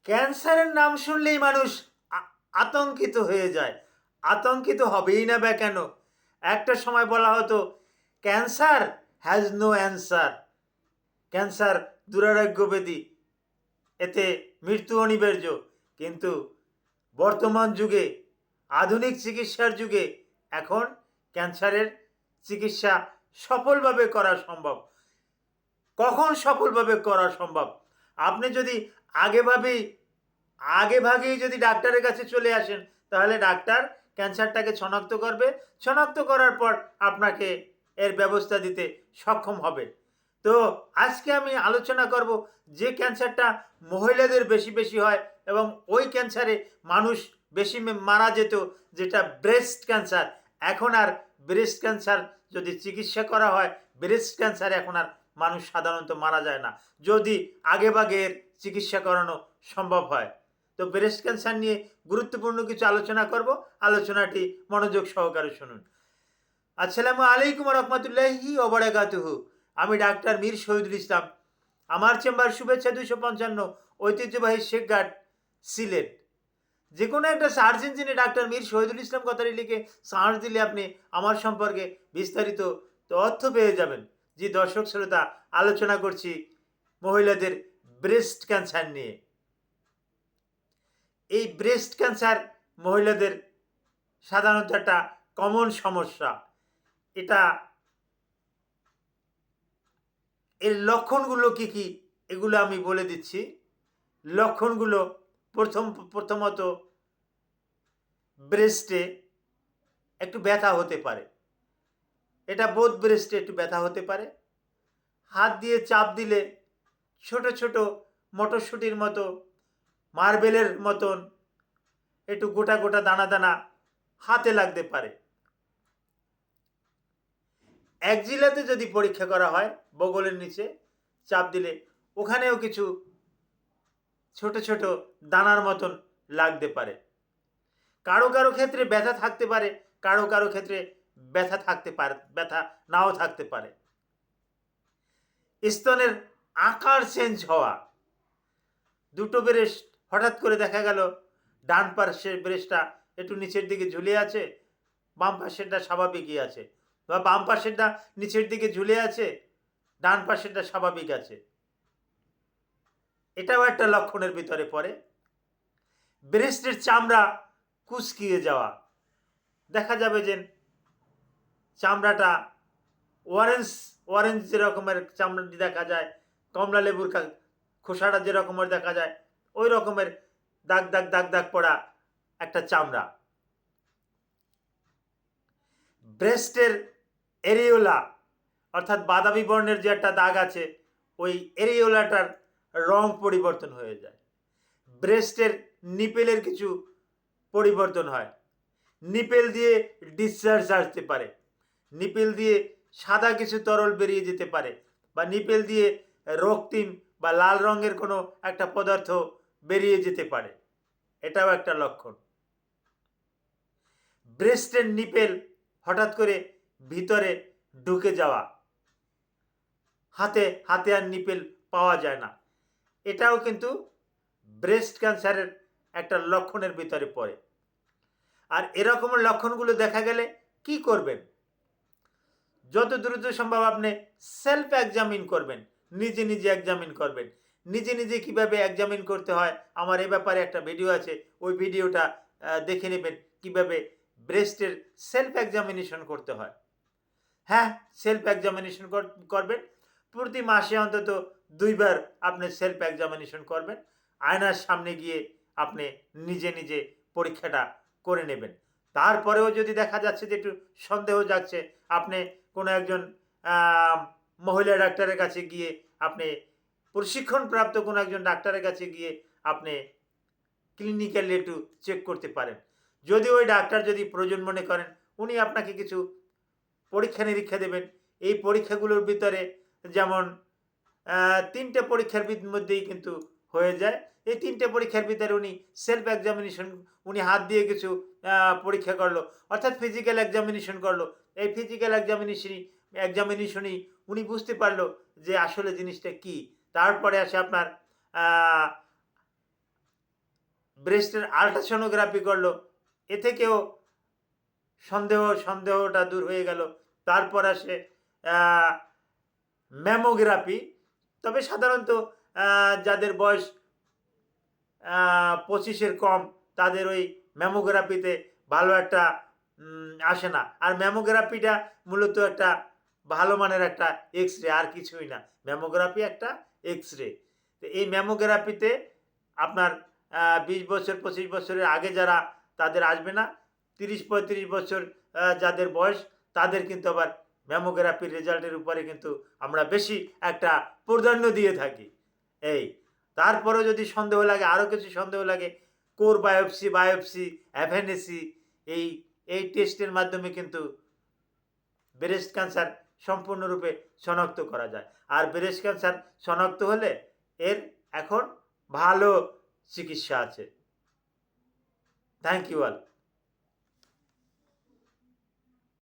ক্যান্সারের নাম শুনলেই মানুষ আতঙ্কিত হয়ে যায়। আতঙ্কিত হবেই না বা কেন? একটা সময় বলা হতো cancer has no answer, cancer দুরারোগ্য ব্যাধি, এতে মৃত্যু অনিবার্য। কিন্তু বর্তমান যুগে, আধুনিক চিকিৎসার যুগে এখন ক্যান্সারের চিকিৎসা সফলভাবে করা সম্ভব। কখন সফলভাবে করা সম্ভব? আপনি যদি আগেভাগেই যদি ডাক্তারের কাছে চলে আসেন, তাহলে ডাক্তার ক্যান্সারটাকে শনাক্ত করবে, শনাক্ত করার পর আপনাকে এর ব্যবস্থা দিতে সক্ষম হবে। তো আজকে আমি আলোচনা করব যে ক্যান্সারটা মহিলাদের বেশি বেশি হয় এবং ওই ক্যান্সারে মানুষ বেশি মারা যেত, যেটা ব্রেস্ট ক্যান্সার। এখন আর ব্রেস্ট ক্যান্সার যদি চিকিৎসা করা হয়, ব্রেস্ট ক্যান্সার এখন আর মানুষ সাধারণত মারা যায় না, যদি আগেভাগের চিকিৎসা করানো সম্ভব হয়। তো ব্রেস্ট ক্যান্সার নিয়ে গুরুত্বপূর্ণ কিছু আলোচনা করব। আলোচনাটি মনোযোগ সহকারে শুনুন। আসসালামু আলাইকুম রহমতুল্লাহি ওবারাকাতুহু। আমি ডাক্তার মীর শহীদুল ইসলাম। আমার চেম্বার শুভেচ্ছা 255, ঐতিহ্যবাহী শেখঘাট, সিলেট। যে কোনো একটা সার্চ ইঞ্জিনে ডাক্তার মীর শহীদুল ইসলাম কথাটি লিখে সার্চ দিলে আপনি আমার সম্পর্কে বিস্তারিত তথ্য পেয়ে যাবেন। যে দর্শক শ্রোতা, আলোচনা করছি মহিলাদের ব্রেস্ট ক্যান্সার নিয়ে। এই ব্রেস্ট ক্যান্সার মহিলাদের সাধারণত একটা কমন সমস্যা। এটা এর লক্ষণগুলো কি কি এগুলো আমি বলে দিচ্ছি। লক্ষণগুলো, প্রথমত ব্রেস্টে একটু ব্যথা হতে পারে। এটা বোথ ব্রেস্টে একটু ব্যথা হতে পারে। হাত দিয়ে চাপ দিলে ছোট ছোট মটরশুঁটির মতো, মার্বেলের মতন একটু গোটা গোটা দানা দানা হাতে লাগতে পারে। একজিলাতে যদি পরীক্ষা করা হয়, বগলের নিচে চাপ দিলে ওখানেও কিছু ছোট ছোট দানার মতন লাগতে পারে। কারো কারো ক্ষেত্রে ব্যথা থাকতে পারে, কারো কারো ক্ষেত্রে ব্যথা নাও থাকতে পারে। স্তনের আকার চেঞ্জ হওয়া, দুটো ব্রেস্ট হঠাৎ করে দেখা গেল ডান পাশের ব্রেস্টটা একটু নিচের দিকে ঝুলে আছে, বাম পাশেরটা স্বাভাবিকই আছে, বা বাম পাশেরটা নিচের দিকে ঝুলে আছে, ডান পাশেরটা স্বাভাবিক আছে। এটাও একটা লক্ষণের ভিতরে পড়ে। ব্রেস্টের চামড়া কুচকিয়ে যাওয়া, দেখা যাবে যে চামড়াটা অরেঞ্জ অরেঞ্জ যেরকমের চামড়াটি দেখা যায়, কমলা লেবুর খোসাটা যেরকমের দেখা যায়, ওই রকমের দাগ দাগ দাগ দাগ পড়া একটা চামড়া। ব্রেস্টের এরিওলা, অর্থাৎ বাদামি বর্ণের যে একটা দাগ আছে, ওই এরিওলাটার রং পরিবর্তন হয়ে যায়। ব্রেস্টের নিপেলের কিছু পরিবর্তন হয়। নিপেল দিয়ে ডিসচার্জ আসতে পারে, নিপেল দিয়ে সাদা কিছু তরল বেরিয়ে যেতে পারে, বা নিপেল দিয়ে রক্তিম বা লাল রঙের কোনো একটা পদার্থ বেরিয়ে যেতে পারে। এটাও একটা লক্ষণ। ব্রেস্টের নিপেল হঠাৎ করে ভিতরে ঢুকে যাওয়া, হাতে হাতে আর নিপেল পাওয়া যায় না, এটাও কিন্তু ব্রেস্ট ক্যান্সারের একটা লক্ষণের ভিতরে পড়ে। আর এরকমের লক্ষণগুলো দেখা গেলে কি করবেন? যত দ্রুত সম্ভব আপনি সেলফ এক্সামিন করবেন, নিজে নিজে এক্সামিন করবেন। নিজে নিজে কিভাবে এক্সামিন করতে হয়, আমার এ ব্যাপারে একটা ভিডিও আছে, ওই ভিডিওটা দেখে নেবেন কিভাবে ব্রেস্টের সেলফ এক্সামিনেশন করতে হয়। হ্যাঁ, সেলফ এক্সামিনেশন করবেন। প্রতি মাসে অন্তত 2বার আপনি সেলফ এক্সামিনেশন করবেন। আয়নার সামনে গিয়ে আপনি নিজে নিজে পরীক্ষাটা করে নেবেন। তারপরেও যদি দেখা যাচ্ছে যে একটু সন্দেহ যাচ্ছে, আপনি কোনো একজন মহিলা ডাক্তারের কাছে গিয়ে, আপনি প্রশিক্ষণপ্রাপ্ত কোনো একজন ডাক্তারের কাছে গিয়ে আপনি ক্লিনিক্যালি একটু চেক করতে পারেন। যদি ওই ডাক্তার যদি প্রয়োজন মনে করেন, উনি আপনাকে কিছু পরীক্ষা নিরীক্ষা দেবেন। এই পরীক্ষাগুলোর ভিতরে যেমন 3টে পরীক্ষার মধ্যেই কিন্তু হয়ে যায়। এই 3টে পরীক্ষার ভিতরে উনি সেলফ এক্সামিনেশন, উনি হাত দিয়ে কিছু পরীক্ষা করলো, অর্থাৎ ফিজিক্যাল এক্সামিনেশন করলো। এই ফিজিক্যাল এক্সামিনেশনই উনি বুঝতে পারলো যে আসলে জিনিসটা কি। তারপরে আসে আপনার ব্রেস্টের আল্ট্রাসোনোগ্রাফি করলো, এ থেকেও সন্দেহটা দূর হয়ে গেল। তারপর আসে ম্যামোগ্রাফি। তবে সাধারণত যাদের বয়স 25-এর কম তাদের ওই ম্যামোগ্রাফিতে ভালো একটা আসে না। আর ম্যামোগ্রাফিটা মূলত একটা ভালো মানের একটা এক্স রে, আর কিছুই না। ম্যামোগ্রাফি একটা এক্স রে। তো এই ম্যামোগ্রাফিতে আপনার 20 বছর 25 বছরের আগে যারা, তাদের আসবে না। 30-35 বছর যাদের বয়স, তাদের কিন্তু আবার ম্যামোগ্রাফির রেজাল্টের উপরে কিন্তু আমরা বেশি একটা প্রাধান্য দিয়ে থাকি। এই তারপরেও যদি সন্দেহ লাগে, আরও কিছু সন্দেহ লাগে, কোর বায়োপসি, অ্যাভেনেসি, এই টেস্টের মাধ্যমে কিন্তু ব্রেস্ট ক্যান্সার সম্পূর্ণরূপে শনাক্ত করা যায়। আর ব্রেস্ট ক্যান্সার শনাক্ত হলে এর এখন ভালো চিকিৎসা আছে। Thank you all.